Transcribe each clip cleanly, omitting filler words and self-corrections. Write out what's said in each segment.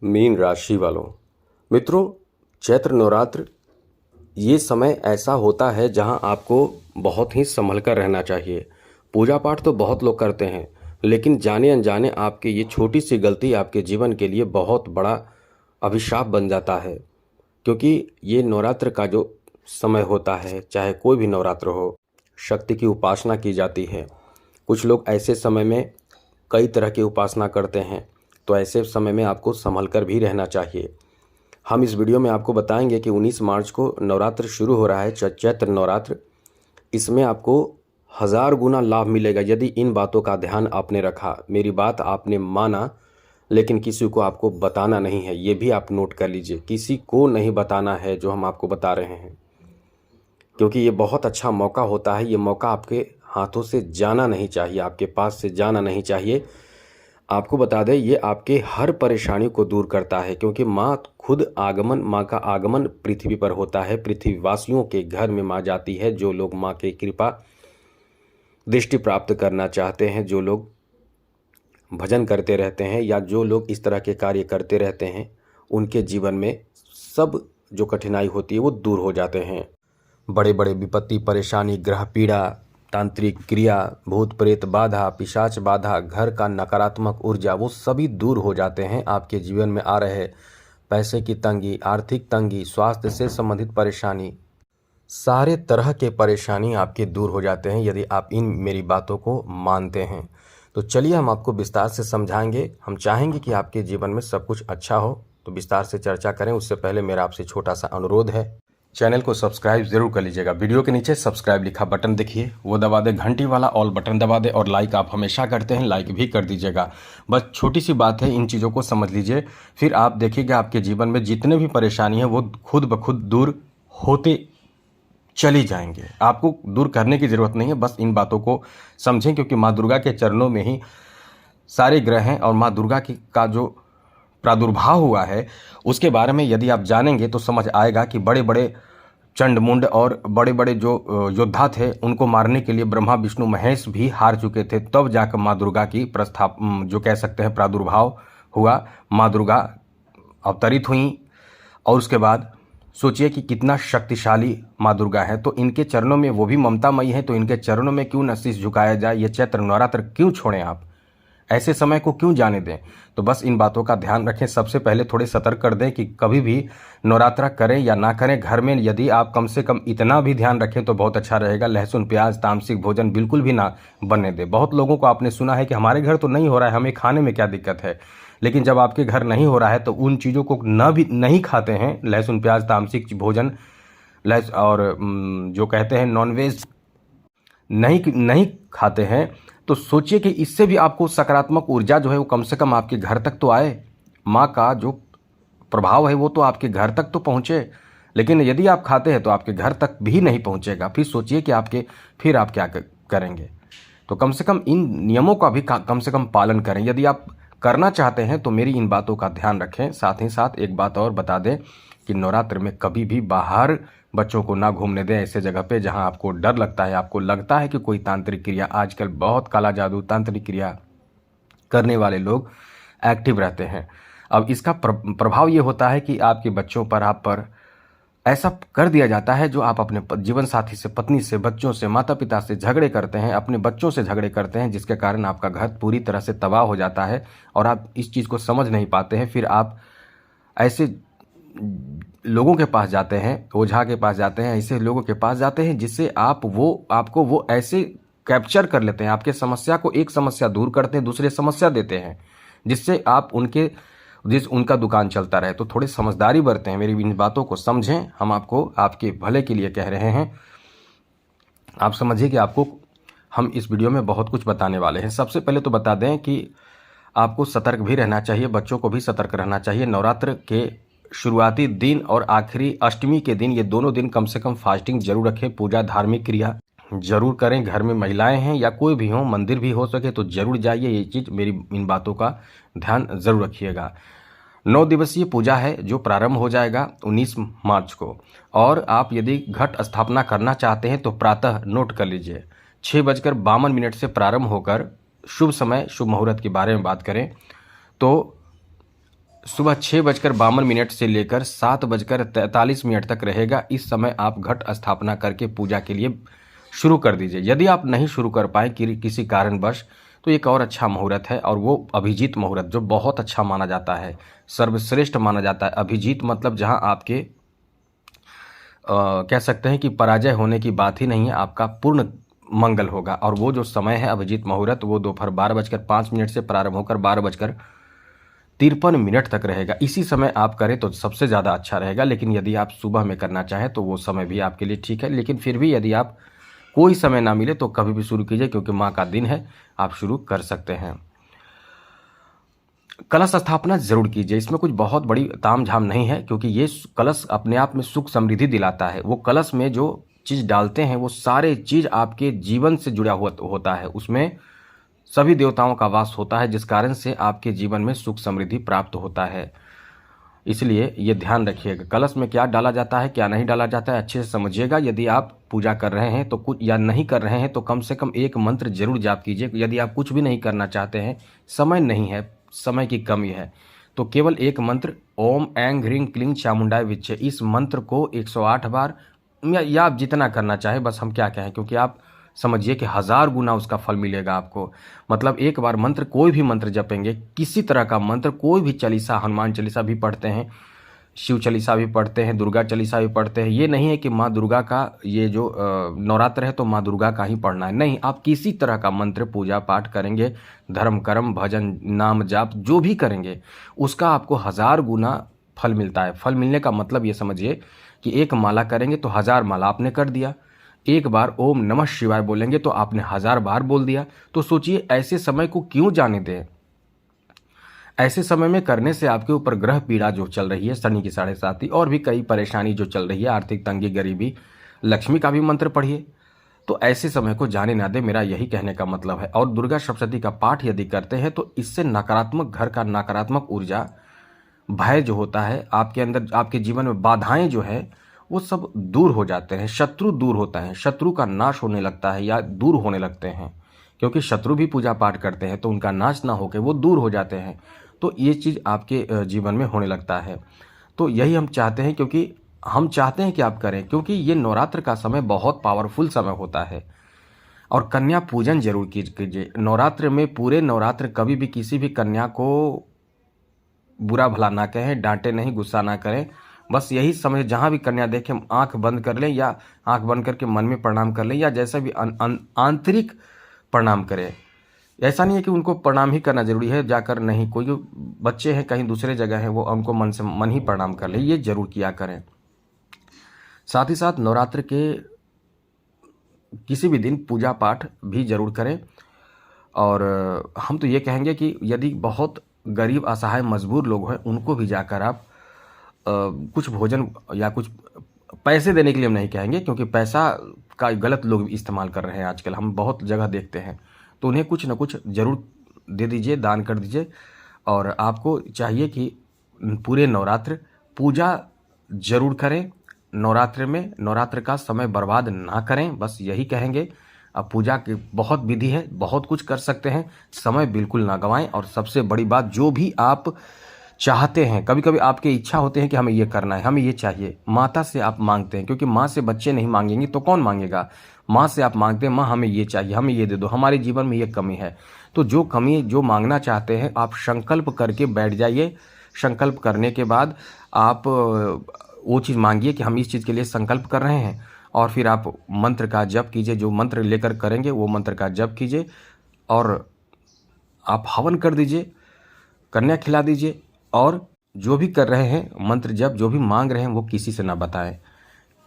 Mean राशि वालों, मित्रों, चैत्र नवरात्र ये समय ऐसा होता है जहां आपको बहुत ही संभल कर रहना चाहिए। पूजा पाठ तो बहुत लोग करते हैं, लेकिन जाने अनजाने आपकी ये छोटी सी गलती आपके जीवन के लिए बहुत बड़ा अभिशाप बन जाता है। क्योंकि ये नवरात्र का जो समय होता है, चाहे कोई भी नवरात्र हो, शक्ति की उपासना की जाती है। कुछ लोग ऐसे समय में कई तरह की उपासना करते हैं, तो ऐसे समय में आपको संभल कर भी रहना चाहिए। हम इस वीडियो में आपको बताएंगे कि 19 मार्च को नवरात्र शुरू हो रहा है, चैत्र नवरात्र। इसमें आपको 1000 गुना लाभ मिलेगा यदि इन बातों का ध्यान आपने रखा। मेरी बात आपने माना, लेकिन किसी को आपको बताना नहीं है। ये भी आप नोट कर लीजिए, किसी को नहीं बताना है जो हम आपको बता रहे हैं, क्योंकि ये बहुत अच्छा मौका होता है। ये मौका आपके हाथों से जाना नहीं चाहिए, आपके पास से जाना नहीं चाहिए। आपको बता दें, ये आपके हर परेशानी को दूर करता है, क्योंकि माँ का आगमन पृथ्वी पर होता है। पृथ्वीवासियों के घर में माँ जाती है। जो लोग माँ की कृपा दृष्टि प्राप्त करना चाहते हैं, जो लोग भजन करते रहते हैं, या जो लोग इस तरह के कार्य करते रहते हैं, उनके जीवन में सब जो कठिनाई होती है वो दूर हो जाते हैं। बड़े बड़े विपत्ति, परेशानी, ग्रह पीड़ा, तांत्रिक क्रिया, भूत प्रेत बाधा, पिशाच बाधा, घर का नकारात्मक ऊर्जा, वो सभी दूर हो जाते हैं। आपके जीवन में आ रहे पैसे की तंगी, आर्थिक तंगी, स्वास्थ्य से संबंधित परेशानी, सारे तरह के परेशानी आपके दूर हो जाते हैं यदि आप इन मेरी बातों को मानते हैं। तो चलिए हम आपको विस्तार से समझाएंगे। हम चाहेंगे कि आपके जीवन में सब कुछ अच्छा हो, तो विस्तार से चर्चा करें। उससे पहले मेरा आपसे छोटा सा अनुरोध है, चैनल को सब्सक्राइब जरूर कर लीजिएगा। वीडियो के नीचे सब्सक्राइब लिखा बटन देखिए, वो दबा दे, घंटी वाला ऑल बटन दबा दे, और लाइक आप हमेशा करते हैं, लाइक भी कर दीजिएगा। बस छोटी सी बात है, इन चीज़ों को समझ लीजिए, फिर आप देखिएगा आपके जीवन में जितने भी परेशानी है वो खुद ब खुद दूर होते चली जाएंगे। आपको दूर करने की ज़रूरत नहीं है, बस इन बातों को समझें, क्योंकि माँ दुर्गा के चरणों में ही सारे ग्रह हैं। और माँ दुर्गा का जो प्रादुर्भाव हुआ है उसके बारे में यदि आप जानेंगे तो समझ आएगा कि बड़े बड़े चंड मुंड और बड़े बड़े जो योद्धा थे, उनको मारने के लिए ब्रह्मा विष्णु महेश भी हार चुके थे। तब जाकर माँ दुर्गा की जो कह सकते हैं प्रादुर्भाव हुआ। माँ दुर्गा अवतरित हुई, और उसके बाद सोचिए कि कितना शक्तिशाली माँ दुर्गा है। तो इनके चरणों में, वो भी ममतामयी है, तो इनके चरणों में क्यों न शीश झुकाया जाए। ये चैत्र नवरात्र क्यों छोड़ें, आप ऐसे समय को क्यों जाने दें। तो बस इन बातों का ध्यान रखें। सबसे पहले थोड़े सतर्क कर दें कि कभी भी नवरात्रा करें या ना करें, घर में यदि आप कम से कम इतना भी ध्यान रखें तो बहुत अच्छा रहेगा। लहसुन प्याज, तामसिक भोजन बिल्कुल भी ना बनने दें। बहुत लोगों को आपने सुना है कि हमारे घर तो नहीं हो रहा है, हमें खाने में क्या दिक्कत है। लेकिन जब आपके घर नहीं हो रहा है तो उन चीज़ों को नहीं खाते हैं, लहसुन प्याज, तामसिक भोजन, और जो कहते हैं नॉनवेज नहीं खाते हैं, तो सोचिए कि इससे भी आपको सकारात्मक ऊर्जा जो है वो कम से कम आपके घर तक तो आए। माँ का जो प्रभाव है वो तो आपके घर तक तो पहुँचे। लेकिन यदि आप खाते हैं तो आपके घर तक भी नहीं पहुँचेगा। फिर सोचिए कि फिर आप क्या करेंगे। तो कम से कम इन नियमों का भी कम से कम पालन करें। यदि आप करना चाहते हैं तो मेरी इन बातों का ध्यान रखें। साथ ही साथ एक बात और बता दें कि नवरात्र में कभी भी बाहर बच्चों को ना घूमने दें, ऐसे जगह पे जहां आपको डर लगता है, आपको लगता है कि कोई तांत्रिक क्रिया, आजकल बहुत काला जादू, तांत्रिक क्रिया करने वाले लोग एक्टिव रहते हैं। अब इसका प्रभाव ये होता है कि आपके बच्चों पर, आप पर ऐसा कर दिया जाता है जो आप अपने जीवन साथी से, पत्नी से, बच्चों से, माता पिता से झगड़े करते हैं, अपने बच्चों से झगड़े करते हैं, जिसके कारण आपका घर पूरी तरह से तबाह हो जाता है और आप इस चीज़ को समझ नहीं पाते हैं। फिर आप ऐसे लोगों के पास जाते हैं, ओझा के पास जाते हैं, ऐसे लोगों के पास जाते हैं जिससे आपको वो ऐसे कैप्चर कर लेते हैं, आपके समस्या को, एक समस्या दूर करते हैं, दूसरे समस्या देते हैं, जिससे आप उनका दुकान चलता रहे। तो थोड़ी समझदारी बरतें, मेरी इन बातों को समझें। हम आपको आपके भले के लिए कह रहे हैं। आप समझिए कि आपको हम इस वीडियो में बहुत कुछ बताने वाले हैं। सबसे पहले तो बता दें कि आपको सतर्क भी रहना चाहिए, बच्चों को भी सतर्क रहना चाहिए। नवरात्र के शुरुआती दिन और आखिरी अष्टमी के दिन, ये दोनों दिन कम से कम फास्टिंग जरूर रखें। पूजा, धार्मिक क्रिया जरूर करें। घर में महिलाएं हैं या कोई भी हो, मंदिर भी हो सके तो जरूर जाइए। ये चीज़, मेरी इन बातों का ध्यान जरूर रखिएगा। 9 दिवसीय पूजा है जो प्रारंभ हो जाएगा 19 मार्च को। और आप यदि घट स्थापना करना चाहते हैं तो प्रातः नोट कर लीजिए, 6:52 से प्रारंभ होकर शुभ समय, शुभ मुहूर्त के बारे में बात करें तो सुबह 6:52 से लेकर 7:43 तक रहेगा। इस समय आप घट स्थापना करके पूजा के लिए शुरू कर दीजिए। यदि आप नहीं शुरू कर पाए किसी कारणवश, तो एक और अच्छा मुहूर्त है, और वो अभिजीत मुहूर्त, जो बहुत अच्छा माना जाता है, सर्वश्रेष्ठ माना जाता है। अभिजीत मतलब जहां आपके कह सकते हैं कि पराजय होने की बात ही नहीं है, आपका पूर्ण मंगल होगा। और वो जो समय है अभिजीत मुहूर्त, वो दोपहर 12:05 से प्रारंभ होकर 12:53 तक रहेगा। इसी समय आप करें तो सबसे ज़्यादा अच्छा रहेगा। लेकिन यदि आप सुबह में करना चाहें तो वो समय भी आपके लिए ठीक है। लेकिन फिर भी यदि आप कोई समय ना मिले तो कभी भी शुरू कीजिए, क्योंकि माँ का दिन है, आप शुरू कर सकते हैं। कलश स्थापना जरूर कीजिए। इसमें कुछ बहुत बड़ी तामझाम नहीं है, क्योंकि ये कलश अपने आप में सुख समृद्धि दिलाता है। वो कलश में जो चीज़ डालते हैं वो सारे चीज़ आपके जीवन से जुड़ा हुआ होता है। उसमें सभी देवताओं का वास होता है, जिस कारण से आपके जीवन में सुख समृद्धि प्राप्त होता है। इसलिए ये ध्यान रखिएगा, कलश में क्या डाला जाता है, क्या नहीं डाला जाता है, अच्छे से समझिएगा। यदि आप पूजा कर रहे हैं तो कुछ, या नहीं कर रहे हैं तो कम से कम एक मंत्र जरूर जाप कीजिए। यदि आप कुछ भी नहीं करना चाहते हैं, समय नहीं है, समय की कमी है, तो केवल एक मंत्र, ओम ऐं ह्रीं क्लीं चामुंडाय विच्चे, इस मंत्र को 108 बार, या आप जितना करना चाहे, बस हम क्या कहें, क्योंकि आप समझिए कि 1000 गुना उसका फल मिलेगा आपको। मतलब एक बार मंत्र, कोई भी मंत्र जपेंगे, किसी तरह का मंत्र, कोई भी चालीसा, हनुमान चालीसा भी पढ़ते हैं, शिव चालीसा भी पढ़ते हैं, दुर्गा चालीसा भी पढ़ते हैं। ये नहीं है कि माँ दुर्गा का ये जो नवरात्र है तो माँ दुर्गा का ही पढ़ना है, नहीं। आप किसी तरह का मंत्र पूजा पाठ करेंगे, धर्म कर्म भजन नाम जाप जो भी करेंगे, उसका आपको 1000 गुना फल मिलता है। फल मिलने का मतलब ये समझिए कि एक माला करेंगे तो 1000 माला आपने कर दिया। एक बार ओम नमः शिवाय बोलेंगे तो आपने 1000 बार बोल दिया। तो सोचिए, ऐसे समय को क्यों जाने दें। ऐसे समय में करने से आपके ऊपर ग्रह पीड़ा जो चल रही है, शनि की 7.5 और भी कई परेशानी जो चल रही है, आर्थिक तंगी, गरीबी, लक्ष्मी का भी मंत्र पढ़िए। तो ऐसे समय को जाने ना दे, मेरा यही कहने का मतलब है। और दुर्गा सप्तशती का पाठ यदि करते हैं तो इससे नकारात्मक, घर का नकारात्मक ऊर्जा, भय जो होता है आपके अंदर, आपके जीवन में बाधाएं जो है वो सब दूर हो जाते हैं, शत्रु दूर होता है, शत्रु का नाश होने लगता है या दूर होने लगते हैं। क्योंकि शत्रु भी पूजा पाठ करते हैं तो उनका नाश ना होकर वो दूर हो जाते हैं। तो ये चीज़ आपके जीवन में होने लगता है। तो यही हम चाहते हैं, क्योंकि हम चाहते हैं कि आप करें, क्योंकि ये नवरात्र का समय बहुत पावरफुल समय होता है। और कन्या पूजन जरूर कीजिए नवरात्र में। पूरे नवरात्र कभी भी किसी भी कन्या को बुरा भला ना कहें, डांटे नहीं, गुस्सा ना करें। बस यही समझ, जहाँ भी कन्या देखें आंख बंद कर लें, या आंख बंद करके मन में प्रणाम कर लें, या जैसा भी आंतरिक प्रणाम करें। ऐसा नहीं है कि उनको प्रणाम ही करना जरूरी है, जाकर नहीं। कोई जो बच्चे हैं कहीं दूसरे जगह हैं, वो उनको मन से मन ही प्रणाम कर ले, ये जरूर किया करें। साथ ही साथ नवरात्र के किसी भी दिन पूजा पाठ भी जरूर करें। और हम तो ये कहेंगे कि यदि बहुत गरीब, असहाय, मजबूर लोग हैं, उनको भी जाकर आप कुछ भोजन या कुछ पैसे देने के लिए हम नहीं कहेंगे, क्योंकि पैसा का गलत लोग इस्तेमाल कर रहे हैं आजकल, हम बहुत जगह देखते हैं। तो उन्हें कुछ न कुछ जरूर दे दीजिए, दान कर दीजिए। और आपको चाहिए कि पूरे नवरात्र पूजा जरूर करें। नवरात्र में, नवरात्र का समय बर्बाद ना करें, बस यही कहेंगे। अब पूजा की बहुत विधि है, बहुत कुछ कर सकते हैं, समय बिल्कुल ना गंवाएं। और सबसे बड़ी बात, जो भी आप चाहते हैं, कभी कभी आपकी इच्छा होते हैं कि हमें ये करना है, हमें ये चाहिए, माता से आप मांगते हैं, क्योंकि माँ से बच्चे नहीं मांगेंगे तो कौन मांगेगा। माँ से आप मांगते हैं, माँ हमें ये चाहिए, हमें ये दे दो, हमारे जीवन में ये कमी है। तो जो कमी, जो मांगना चाहते हैं, आप संकल्प करके बैठ जाइए। संकल्प करने के बाद आप वो चीज़ मांगिए कि हम इस चीज़ के लिए संकल्प कर रहे हैं, और फिर आप मंत्र का जप कीजिए। जो मंत्र लेकर करेंगे वो मंत्र का जप कीजिए, और आप हवन कर दीजिए, कन्या खिला दीजिए। और जो भी कर रहे हैं मंत्र जप, जो भी मांग रहे हैं, वो किसी से ना बताएं।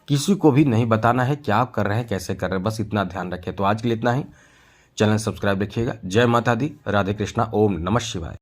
किसी को भी नहीं बताना है क्या आप कर रहे हैं, कैसे कर रहे हैं, बस इतना ध्यान रखें। तो आज के लिए इतना ही। चैनल सब्सक्राइब रखिएगा। जय माता दी, राधे कृष्णा, ओम नमः शिवाय।